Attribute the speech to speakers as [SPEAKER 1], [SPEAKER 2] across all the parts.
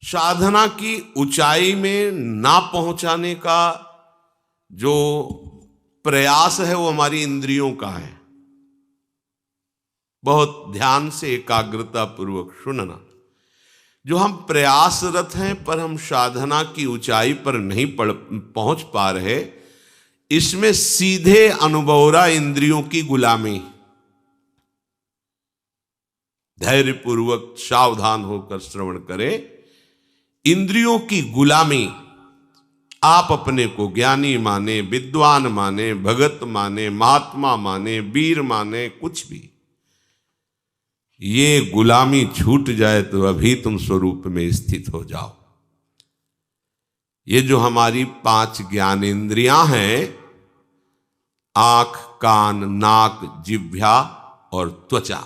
[SPEAKER 1] साधना की ऊंचाई में ना पहुंचाने का जो प्रयास है वो हमारी इंद्रियों का है। बहुत ध्यान से एकाग्रता पूर्वक सुनना। जो हम प्रयासरत हैं पर हम साधना की ऊंचाई पर नहीं पहुंच पा रहे, इसमें सीधे अनुभव रहा इंद्रियों की गुलामी। धैर्यपूर्वक सावधान होकर श्रवण करें। इंद्रियों की गुलामी, आप अपने को ज्ञानी माने, विद्वान माने, भगत माने, महात्मा माने, वीर माने, कुछ भी, ये गुलामी छूट जाए तो अभी तुम स्वरूप में स्थित हो जाओ। ये जो हमारी 5 ज्ञान इंद्रियां हैं, आंख, कान, नाक, जिह्वा और त्वचा,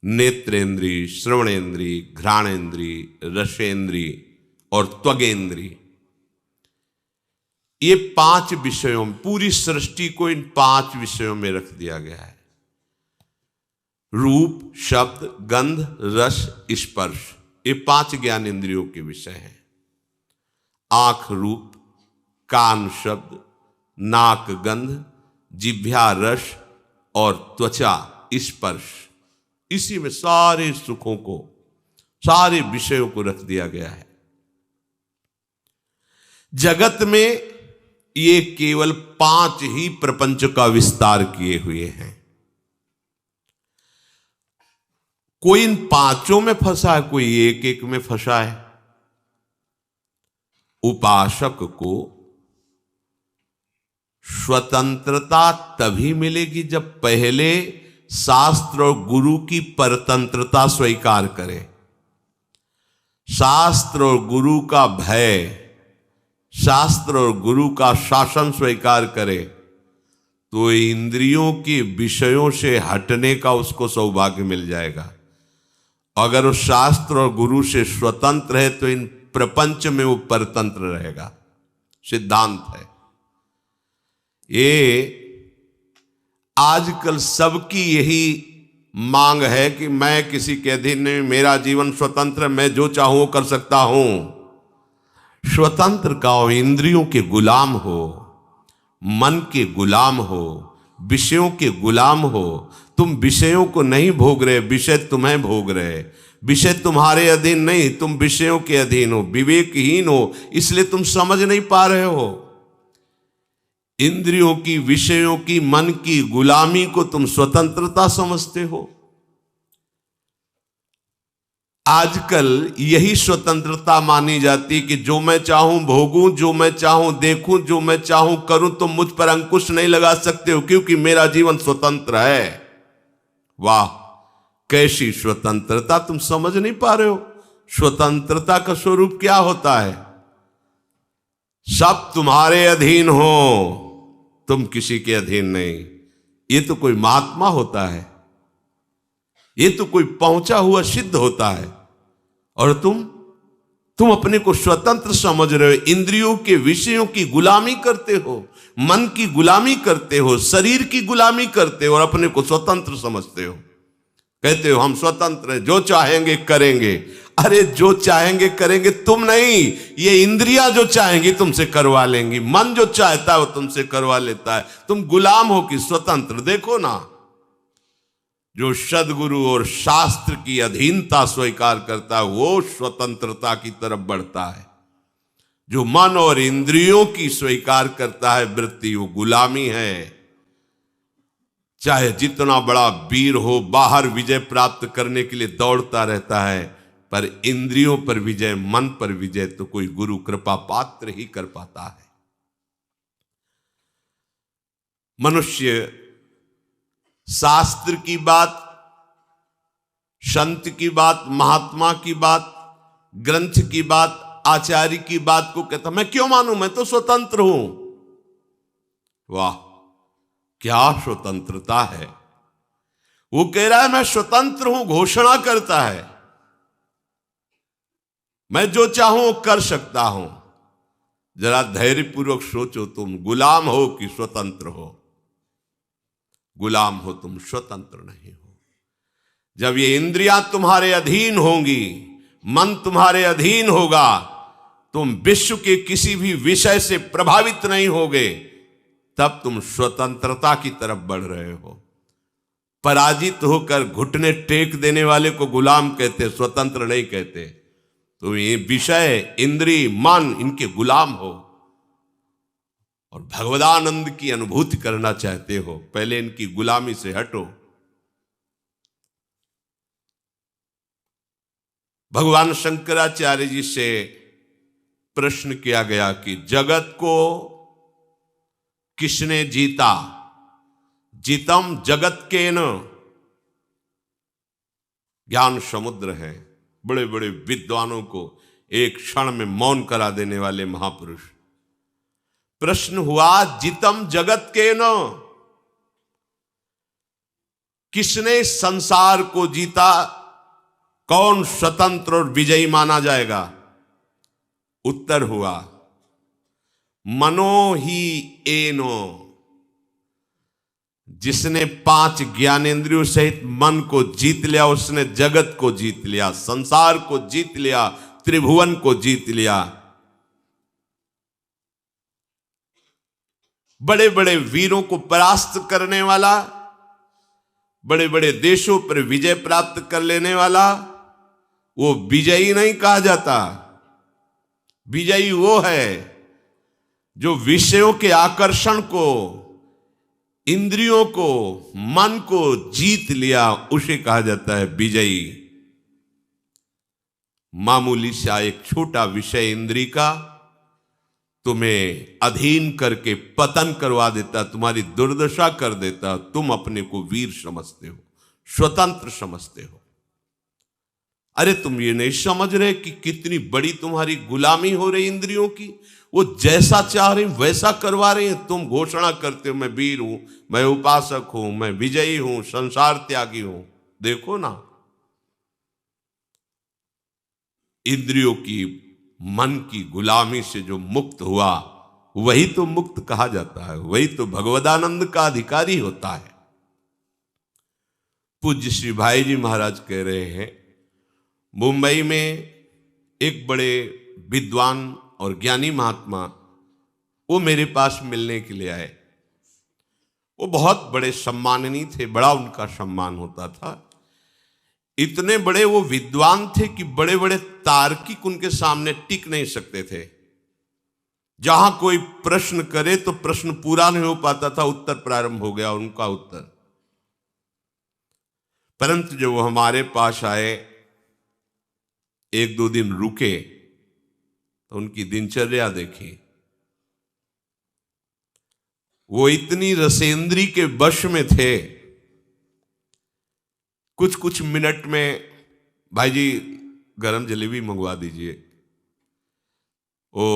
[SPEAKER 1] नेत्रेंद्री, श्रवणेंद्री, घ्राणेंद्री, रसेंद्री और त्वगेंद्री, ये 5 विषयों में, पूरी सृष्टि को इन 5 विषयों में रख दिया गया है। रूप, शब्द, गंध, रस, स्पर्श, ये 5 ज्ञान इंद्रियों के विषय हैं। आंख रूप, कान शब्द, नाक गंध, जिह्वा रस और त्वचा स्पर्श, इसी में सारे सुखों को, सारे विषयों को रख दिया गया है। जगत में ये केवल 5 ही प्रपंच का विस्तार किए हुए हैं। कोई इन 5 में फंसा है, कोई एक एक में फंसा है। उपासक को स्वतंत्रता तभी मिलेगी जब पहले शास्त्र और गुरु की परतंत्रता स्वीकार करे। शास्त्र और गुरु का भय, शास्त्र और गुरु का शासन स्वीकार करे तो इंद्रियों के विषयों से हटने का उसको सौभाग्य मिल जाएगा। अगर वो शास्त्र और गुरु से स्वतंत्र है तो इन प्रपंच में वो परतंत्र रहेगा। सिद्धांत है ये। आजकल सबकी यही मांग है कि मैं किसी के अधीन नहीं, मेरा जीवन स्वतंत्र, मैं जो चाहूं कर सकता हूं। स्वतंत्र का हो, इंद्रियों के गुलाम हो, मन के गुलाम हो, विषयों के गुलाम हो। तुम विषयों को नहीं भोग रहे, विषय तुम्हें भोग रहे। विषय तुम्हारे अधीन नहीं, तुम विषयों के अधीन हो, विवेकहीन हो, इसलिए तुम समझ नहीं पा रहे हो। इंद्रियों की, विषयों की, मन की गुलामी को तुम स्वतंत्रता समझते हो। आजकल यही स्वतंत्रता मानी जाती कि जो मैं चाहूं भोगूं, जो मैं चाहूं देखूं, जो मैं चाहूं करूं, तुम मुझ पर अंकुश नहीं लगा सकते हो क्योंकि मेरा जीवन स्वतंत्र है। वाह, कैसी स्वतंत्रता! तुम समझ नहीं पा रहे हो स्वतंत्रता का स्वरूप क्या होता है। सब तुम्हारे अधीन हो, तुम किसी के अधीन नहीं। ये तो कोई महात्मा होता है, ये तो कोई पहुंचा हुआ सिद्ध होता है, और तुम अपने को स्वतंत्र समझ रहे हो। इंद्रियों के विषयों की गुलामी करते हो, मन की गुलामी करते हो, शरीर की गुलामी करते हो और अपने को स्वतंत्र समझते हो। कहते हो हम स्वतंत्र हैं, जो चाहेंगे करेंगे। अरे जो चाहेंगे करेंगे तुम नहीं, ये इंद्रियां जो चाहेंगी तुमसे करवा लेंगी। मन जो चाहता है वो तुमसे करवा लेता है। तुम गुलाम हो कि स्वतंत्र? देखो ना, जो सद्गुरु और शास्त्र की अधीनता स्वीकार करता है वो स्वतंत्रता की तरफ बढ़ता है। जो मन और इंद्रियों की स्वीकार करता है वृत्ति, वो गुलामी है। चाहे जितना बड़ा वीर हो, बाहर विजय प्राप्त करने के लिए दौड़ता रहता है, पर इंद्रियों पर विजय, मन पर विजय तो कोई गुरु कृपा पात्र ही कर पाता है। मनुष्य शास्त्र की बात, संत की बात, महात्मा की बात, ग्रंथ की बात, आचार्य की बात को कहता मैं क्यों मानूं, मैं तो स्वतंत्र हूं। वाह, क्या स्वतंत्रता है! वो कह रहा है मैं स्वतंत्र हूं, घोषणा करता है मैं जो चाहूं कर सकता हूं। जरा धैर्यपूर्वक सोचो, तुम गुलाम हो कि स्वतंत्र हो? गुलाम हो तुम, स्वतंत्र नहीं हो। जब ये इंद्रियां तुम्हारे अधीन होंगी, मन तुम्हारे अधीन होगा, तुम विश्व के किसी भी विषय से प्रभावित नहीं होगे, तब तुम स्वतंत्रता की तरफ बढ़ रहे हो। पराजित होकर घुटने टेक देने वाले को गुलाम कहते, स्वतंत्र नहीं कहते। तुम ये विषय, इंद्रिय, मन, इनके गुलाम हो और भगवदानंद की अनुभूति करना चाहते हो, पहले इनकी गुलामी से हटो। भगवान शंकराचार्य जी से प्रश्न किया गया कि जगत को किसने जीता? जीतम जगत के न। ज्ञान समुद्र है, बड़े बड़े विद्वानों को एक क्षण में मौन करा देने वाले महापुरुष। प्रश्न हुआ, जीतम जगत के न, किसने संसार को जीता? कौन स्वतंत्र और विजयी माना जाएगा? उत्तर हुआ, मनो ही एनो। जिसने 5 ज्ञानेंद्रियों सहित मन को जीत लिया, उसने जगत को जीत लिया, संसार को जीत लिया, त्रिभुवन को जीत लिया। बड़े बड़े वीरों को परास्त करने वाला, बड़े बड़े देशों पर विजय प्राप्त कर लेने वाला, वो विजयी नहीं कहा जाता। विजयी वो है जो विषयों के आकर्षण को, इंद्रियों को, मन को जीत लिया, उसे कहा जाता है विजयी। मामूली सा एक छोटा विषय इंद्री का तुम्हें अधीन करके पतन करवा देता, तुम्हारी दुर्दशा कर देता। तुम अपने को वीर समझते हो, स्वतंत्र समझते हो। अरे तुम ये नहीं समझ रहे कि कितनी बड़ी तुम्हारी गुलामी हो रही इंद्रियों की। वो जैसा चाह रही वैसा करवा रहे हैं। तुम घोषणा करते हो मैं वीर हूं, मैं उपासक हूं, मैं विजयी हूं, संसार त्यागी हूं। देखो ना, इंद्रियों की, मन की गुलामी से जो मुक्त हुआ, वही तो मुक्त कहा जाता है, वही तो भगवदानंद का अधिकारी होता है। पूज्य श्री भाई जी महाराज कह रहे हैं, मुंबई में एक बड़े विद्वान और ज्ञानी महात्मा, वो मेरे पास मिलने के लिए आए। वो बहुत बड़े सम्माननीय थे, बड़ा उनका सम्मान होता था। इतने बड़े वो विद्वान थे कि बड़े बड़े तार्किक उनके सामने टिक नहीं सकते थे। जहां कोई प्रश्न करे तो प्रश्न पूरा नहीं हो पाता था, उत्तर प्रारंभ हो गया उनका उत्तर। परंतु जब वो हमारे पास आए, 1-2 दिन रुके, तो उनकी दिनचर्या देखी। वो इतनी रसेंद्री के वश में थे, कुछ कुछ मिनट में भाई जी गरम जलेबी मंगवा दीजिए, वो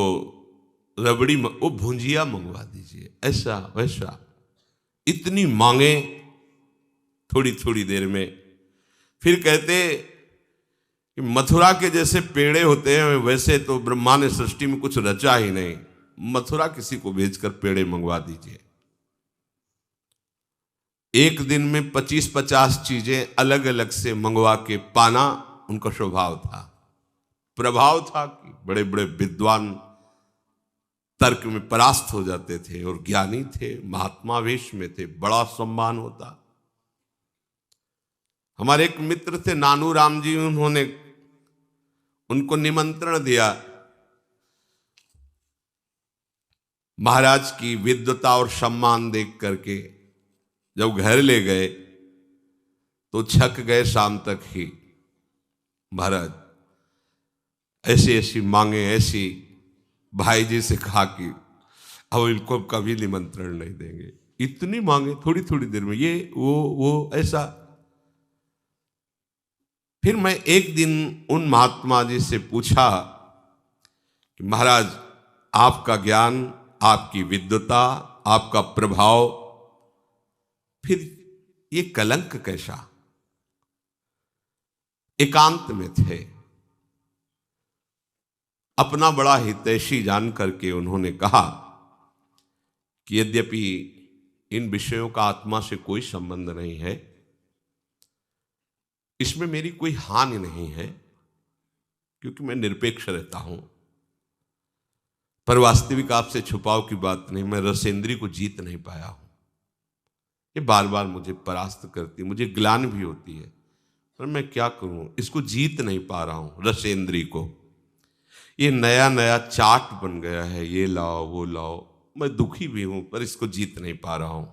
[SPEAKER 1] रबड़ी, वो भुंजिया मंगवा दीजिए, ऐसा वैसा, इतनी मांगे थोड़ी थोड़ी देर में। फिर कहते कि मथुरा के जैसे पेड़े होते हैं, वैसे तो ब्रह्मा ने सृष्टि में कुछ रचा ही नहीं, मथुरा किसी को भेजकर पेड़े मंगवा दीजिए। एक दिन में 25-50 चीजें अलग अलग से मंगवा के पाना उनका स्वभाव था, प्रभाव था कि बड़े बड़े विद्वान तर्क में परास्त हो जाते थे और ज्ञानी थे, महात्मा वेश में थे, बड़ा सम्मान होता। हमारे एक मित्र थे नानू राम जी, उन्होंने उनको निमंत्रण दिया। महाराज की विद्वता और सम्मान देख करके जब घर ले गए तो छक गए शाम तक ही। महाराज ऐसी ऐसी मांगे, ऐसी, भाई जी से कहा कि अब इनको कभी निमंत्रण नहीं देंगे, इतनी मांगे थोड़ी थोड़ी देर में, ये वो ऐसा। फिर मैं एक दिन उन महात्मा जी से पूछा कि महाराज आपका ज्ञान, आपकी विद्वता, आपका प्रभाव, फिर ये कलंक कैसा? एकांत में थे, अपना बड़ा हितैषी जान करके उन्होंने कहा कि यद्यपि इन विषयों का आत्मा से कोई संबंध नहीं है, इसमें मेरी कोई हानि नहीं है, क्योंकि मैं निरपेक्ष रहता हूं। पर वास्तविक आपसे छुपाव की बात नहीं, मैं रसेंद्री को जीत नहीं पाया हूं। ये बार बार मुझे परास्त करती, मुझे ग्लानि भी होती है, पर मैं क्या करूं, इसको जीत नहीं पा रहा हूं रसेंद्री को। ये नया नया चाट बन गया है, ये लाओ वो लाओ, मैं दुखी भी हूं पर इसको जीत नहीं पा रहा हूं।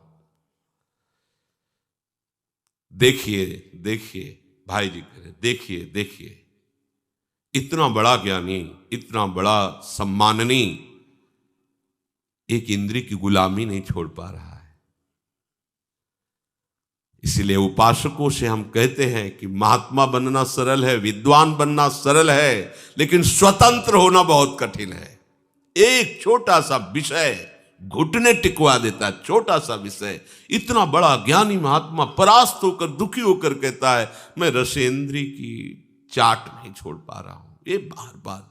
[SPEAKER 1] देखिए देखिए भाई जी कह रहे, देखिए देखिए, इतना बड़ा ज्ञानी, इतना बड़ा सम्माननीय एक इंद्रिय की गुलामी नहीं छोड़ पा रहा है। इसलिए उपासकों से हम कहते हैं कि महात्मा बनना सरल है, विद्वान बनना सरल है, लेकिन स्वतंत्र होना बहुत कठिन है। एक छोटा सा विषय घुटने टिकवा देता है, छोटा सा विषय। इतना बड़ा ज्ञानी महात्मा परास्त होकर, दुखी होकर कहता है मैं रसेंद्री की चाट नहीं छोड़ पा रहा हूं। ये बार बार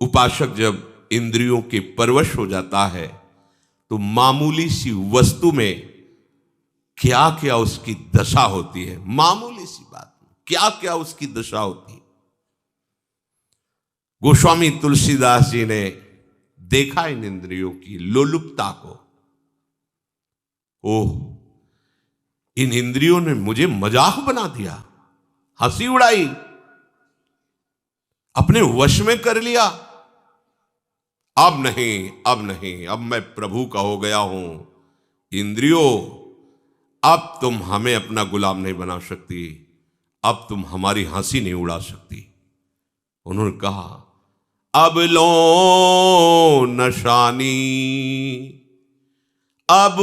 [SPEAKER 1] उपासक जब इंद्रियों के परवश हो जाता है तो मामूली सी वस्तु में क्या क्या उसकी दशा होती है, मामूली सी बात में क्या क्या उसकी दशा होती है। गोस्वामी तुलसीदास जी ने देखा इन इंद्रियों की लोलुपता को। ओह, इन इंद्रियों ने मुझे मजाक बना दिया, हंसी उड़ाई, अपने वश में कर लिया। अब नहीं, अब नहीं, अब मैं प्रभु का हो गया हूं। इंद्रियों, अब तुम हमें अपना गुलाम नहीं बना सकती, अब तुम हमारी हंसी नहीं उड़ा सकती। उन्होंने कहा अब लो नशानी, अब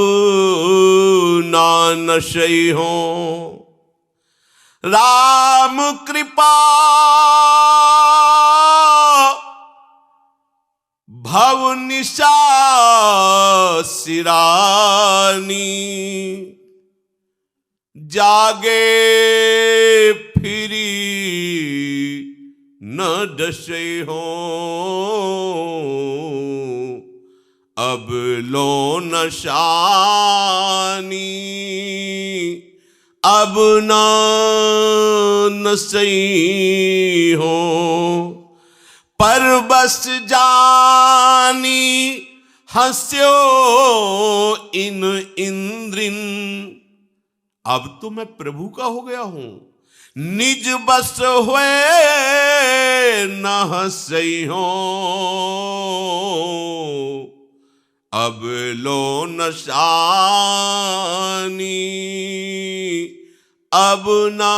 [SPEAKER 1] ना नशई हो, राम कृपा भव निशा सिरानी, जागे फिरी न डसे हो, अब लो नशानी, अब न नसई हो, पर बस जानी हंस्यो इन इंद्रिन। अब तो मैं प्रभु का हो गया हूं, निज बस हुए न हंसई हो, अब लो नशानी, अब ना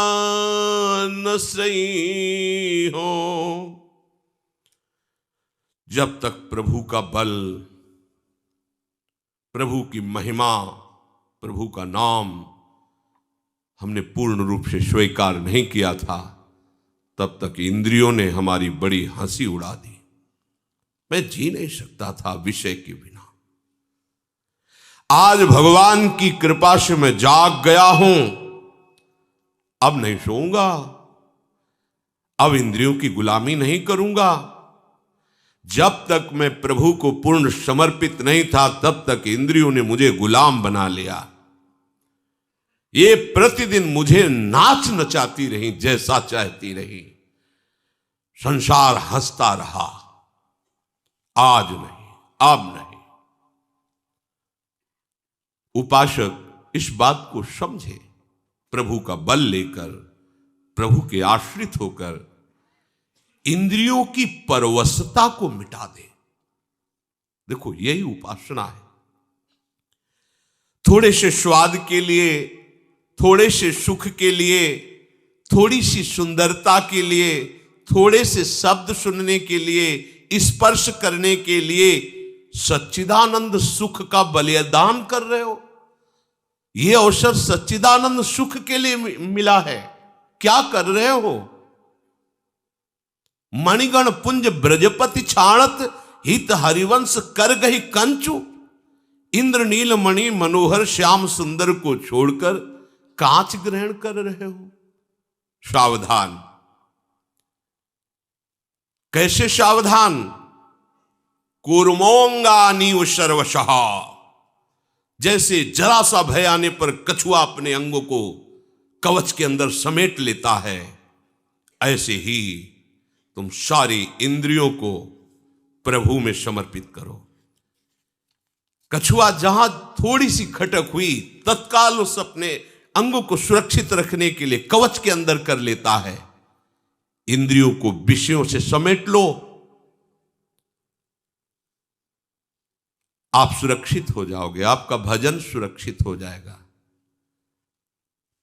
[SPEAKER 1] नसई हो। जब तक प्रभु का बल, प्रभु की महिमा, प्रभु का नाम हमने पूर्ण रूप से स्वीकार नहीं किया था, तब तक इंद्रियों ने हमारी बड़ी हंसी उड़ा दी। मैं जी नहीं सकता था विषय के बिना। आज भगवान की कृपा से मैं जाग गया हूं, अब नहीं सोऊंगा, अब इंद्रियों की गुलामी नहीं करूंगा। जब तक मैं प्रभु को पूर्ण समर्पित नहीं था, तब तक इंद्रियों ने मुझे गुलाम बना लिया। ये प्रतिदिन मुझे नाच नचाती रही, जैसा चाहती रही। संसार हंसता रहा। आज नहीं, अब नहीं। उपासक इस बात को समझे, प्रभु का बल लेकर, प्रभु के आश्रित होकर इंद्रियों की परवशता को मिटा दे। देखो, यही उपासना है। थोड़े से स्वाद के लिए, थोड़े से सुख के लिए, थोड़ी सी सुंदरता के लिए, थोड़े से शब्द सुनने के लिए, स्पर्श करने के लिए सच्चिदानंद सुख का बलिदान कर रहे हो। यह अवसर सच्चिदानंद सुख के लिए मिला है, क्या कर रहे हो? मणिगण पुंज ब्रजपति छाणत, हित हरिवंश कर गही कंचु। इंद्र नील मणि मनोहर श्याम सुंदर को छोड़कर कांच ग्रहण कर रहे हो। सावधान। कैसे सावधान? कूर्मोंगानीव सर्वशः। जैसे जरा सा भय आने पर कछुआ अपने अंगों को कवच के अंदर समेट लेता है, ऐसे ही तुम सारी इंद्रियों को प्रभु में समर्पित करो। कछुआ जहां थोड़ी सी खटक हुई, तत्काल उस अपने अंगों को सुरक्षित रखने के लिए कवच के अंदर कर लेता है। इंद्रियों को विषयों से समेट लो, आप सुरक्षित हो जाओगे, आपका भजन सुरक्षित हो जाएगा।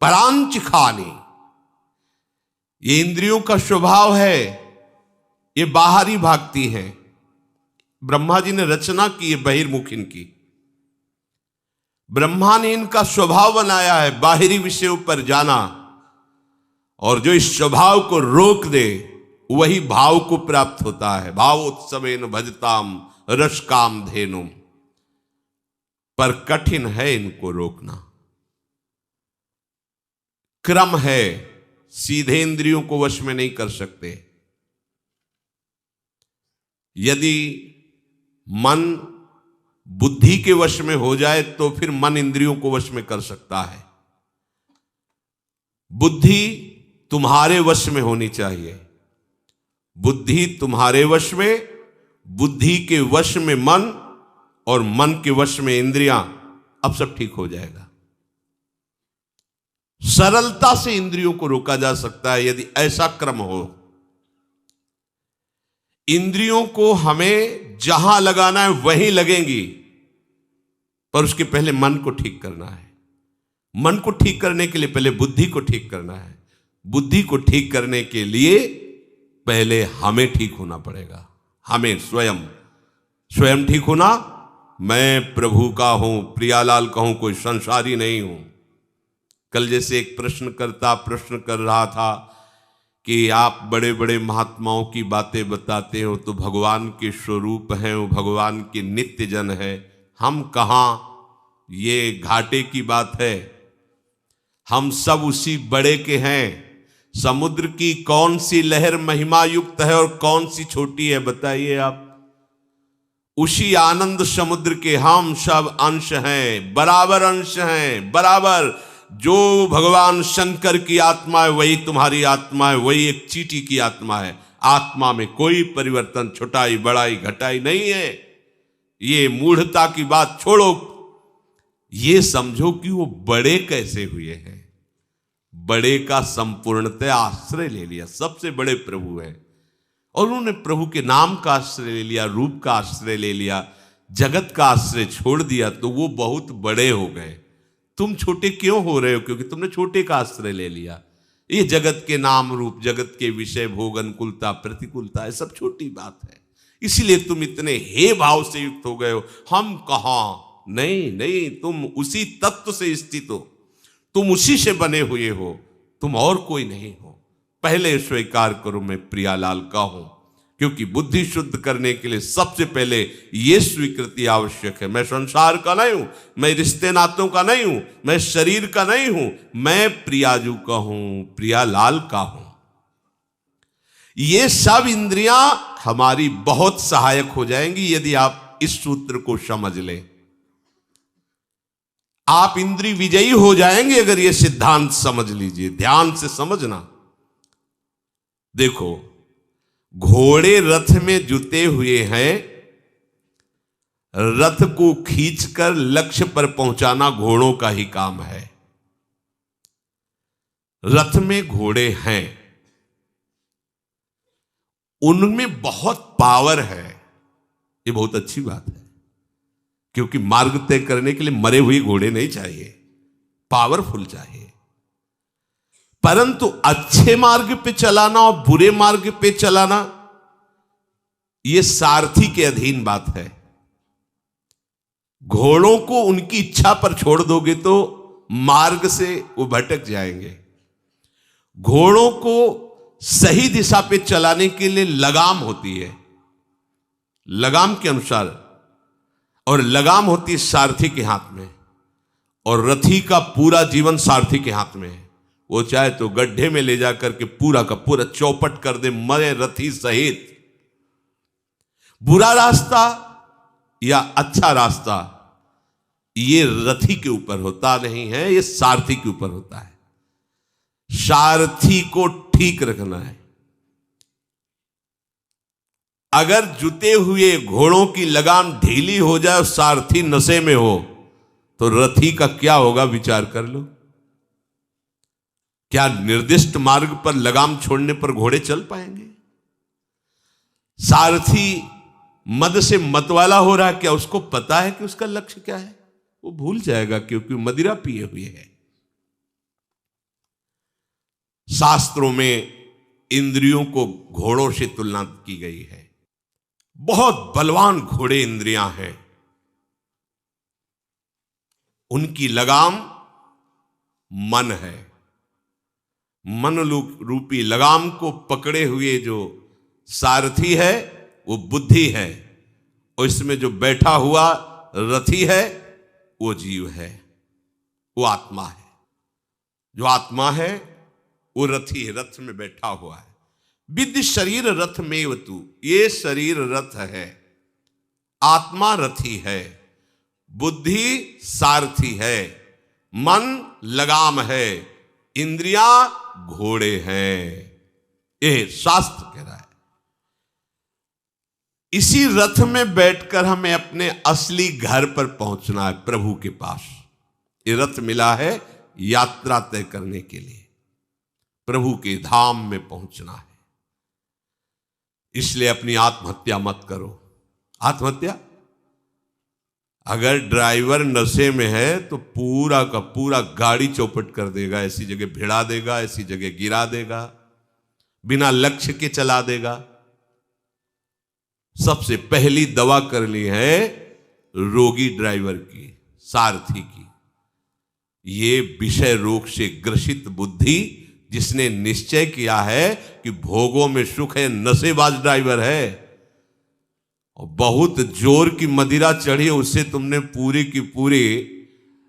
[SPEAKER 1] परांच खानी, ये इंद्रियों का स्वभाव है, ये बाहरी भागती हैं। ब्रह्मा जी ने रचना की है बहिर्मुख इनकी। ब्रह्मा ने इनका स्वभाव बनाया है बाहरी विषयों पर जाना, और जो इस स्वभाव को रोक दे वही भाव को प्राप्त होता है। भावोत्सवेन भजताम रस काम धेनुम, पर कठिन है इनको रोकना। क्रम है, सीधे इंद्रियों को वश में नहीं कर सकते। यदि मन बुद्धि के वश में हो जाए तो फिर मन इंद्रियों को वश में कर सकता है। बुद्धि तुम्हारे वश में होनी चाहिए, बुद्धि तुम्हारे वश में, बुद्धि के वश में मन, और मन के वश में इंद्रियां, अब सब ठीक हो जाएगा। सरलता से इंद्रियों को रोका जा सकता है यदि ऐसा क्रम हो। इंद्रियों को हमें जहां लगाना है वहीं लगेंगी, पर उसके पहले मन को ठीक करना है। मन को ठीक करने के लिए पहले बुद्धि को ठीक करना है। बुद्धि को ठीक करने के लिए पहले हमें ठीक होना पड़ेगा। हमें स्वयं ठीक होना। मैं प्रभु का हूं, प्रियालाल का हूं, कोई संसारी नहीं हूं। कल जैसे एक प्रश्नकर्ता प्रश्न कर रहा था कि आप बड़े बड़े महात्माओं की बातें बताते हो तो भगवान के स्वरूप हैं, वो भगवान के नित्य जन है, हम कहाँ? ये घाटे की बात है। हम सब उसी बड़े के हैं। समुद्र की कौन सी लहर महिमा युक्त है और कौन सी छोटी है, बताइए आप? उसी आनंद समुद्र के हम सब अंश हैं, बराबर अंश हैं, बराबर। जो भगवान शंकर की आत्मा है वही तुम्हारी आत्मा है, वही एक चींटी की आत्मा है। आत्मा में कोई परिवर्तन, छोटाई बड़ाई घटाई नहीं है। ये मूढ़ता की बात छोड़ो, ये समझो कि वो बड़े कैसे हुए हैं। बड़े का संपूर्णतः आश्रय ले लिया, सबसे बड़े प्रभु हैं, और उन्होंने प्रभु के नाम का आश्रय ले लिया, रूप का आश्रय ले लिया, जगत का आश्रय छोड़ दिया, तो वो बहुत बड़े हो गए। तुम छोटे क्यों हो रहे हो? क्योंकि तुमने छोटे का आश्रय ले लिया। ये जगत के नाम रूप, जगत के विषय, भोग, अनुकूलता, प्रतिकूलता, ये सब छोटी बात है। इसीलिए तुम इतने हे भाव से युक्त हो गए हो। हम कहां? नहीं, तुम उसी तत्व से स्थित हो, तुम उसी से बने हुए हो, तुम और कोई नहीं हो। पहले स्वीकार करो मैं प्रियालाल का हूं, क्योंकि बुद्धि शुद्ध करने के लिए सबसे पहले यह स्वीकृति आवश्यक है। मैं संसार का नहीं हूं, मैं रिश्ते नातों का नहीं हूं, मैं शरीर का नहीं हूं, मैं प्रियाजू का हूं, प्रियालाल का हूं। ये सब इंद्रियां हमारी बहुत सहायक हो जाएंगी यदि आप इस सूत्र को समझ लें। आप इंद्रिय विजयी हो जाएंगे अगर ये सिद्धांत समझ लीजिए। ध्यान से समझना। देखो, घोड़े रथ में जुते हुए हैं, रथ को खींचकर लक्ष्य पर पहुंचाना घोड़ों का ही काम है। रथ में घोड़े हैं, उनमें बहुत पावर है, ये बहुत अच्छी बात है, क्योंकि मार्ग तय करने के लिए मरे हुए घोड़े नहीं चाहिए, पावरफुल चाहिए। परंतु अच्छे मार्ग पे चलाना और बुरे मार्ग पे चलाना, यह सारथी के अधीन बात है। घोड़ों को उनकी इच्छा पर छोड़ दोगे तो मार्ग से वो भटक जाएंगे। घोड़ों को सही दिशा पे चलाने के लिए लगाम होती है, लगाम के अनुसार, और लगाम होती है सारथी के हाथ में, और रथी का पूरा जीवन सारथी के हाथ में है। वो चाहे तो गड्ढे में ले जाकर के पूरा का पूरा चौपट कर दे, मरे रथी सहित। बुरा रास्ता या अच्छा रास्ता ये रथी के ऊपर होता नहीं है, ये सारथी के ऊपर होता है। सारथी को ठीक रखना है। अगर जुते हुए घोड़ों की लगाम ढीली हो जाए, सारथी नशे में हो, तो रथी का क्या होगा विचार कर लो। क्या निर्दिष्ट मार्ग पर लगाम छोड़ने पर घोड़े चल पाएंगे? सारथी मद से मतवाला हो रहा है, क्या उसको पता है कि उसका लक्ष्य क्या है? वो भूल जाएगा क्योंकि मदिरा पिए हुए है। शास्त्रों में इंद्रियों को घोड़ों से तुलना की गई है। बहुत बलवान घोड़े इंद्रियां हैं, उनकी लगाम मन है। मन रूपी लगाम को पकड़े हुए जो सारथी है वो बुद्धि है, और इसमें जो बैठा हुआ रथी है वो जीव है, वो आत्मा है। जो आत्मा है वो रथी है, रथ में बैठा हुआ है। विद्धि शरीर रथ में वतु, ये शरीर रथ है, आत्मा रथी है, बुद्धि सारथी है, मन लगाम है, इंद्रियां घोड़े हैं। ये शास्त्र कह रहा है। इसी रथ में बैठकर हमें अपने असली घर पर पहुंचना है, प्रभु के पास। ये रथ मिला है यात्रा तय करने के लिए, प्रभु के धाम में पहुंचना है। इसलिए अपनी आत्महत्या मत करो। आत्महत्या, अगर ड्राइवर नशे में है तो पूरा का पूरा गाड़ी चौपट कर देगा, ऐसी जगह भिड़ा देगा, ऐसी जगह गिरा देगा, बिना लक्ष्य के चला देगा। सबसे पहली दवा करनी है रोगी ड्राइवर की, सारथी की। ये विषय रोग से ग्रसित बुद्धि, जिसने निश्चय किया है कि भोगों में सुख है, नशेबाज ड्राइवर है, और बहुत जोर की मदिरा चढ़ी, उससे तुमने पूरी की पूरी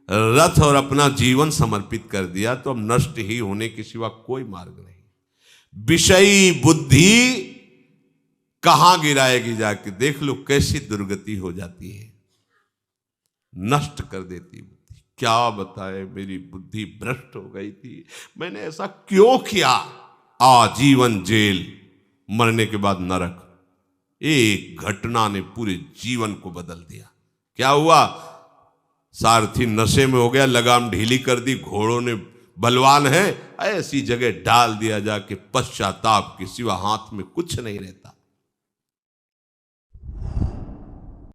[SPEAKER 1] रथ और अपना जीवन समर्पित कर दिया, तो अब नष्ट ही होने के सिवा कोई मार्ग नहीं। विषयी बुद्धि कहां गिराएगी जाके, देख लो कैसी दुर्गति हो जाती है, नष्ट कर देती बुद्धि। क्या बताए, मेरी बुद्धि भ्रष्ट हो गई थी, मैंने ऐसा क्यों किया। आजीवन जेल, मरने के बाद नरक। एक घटना ने पूरे जीवन को बदल दिया। क्या हुआ? सारथी नशे में हो गया, लगाम ढीली कर दी, घोड़ों ने बलवान है, ऐसी जगह डाल दिया जाके, पश्चाताप के सिवा हाथ में कुछ नहीं रहता।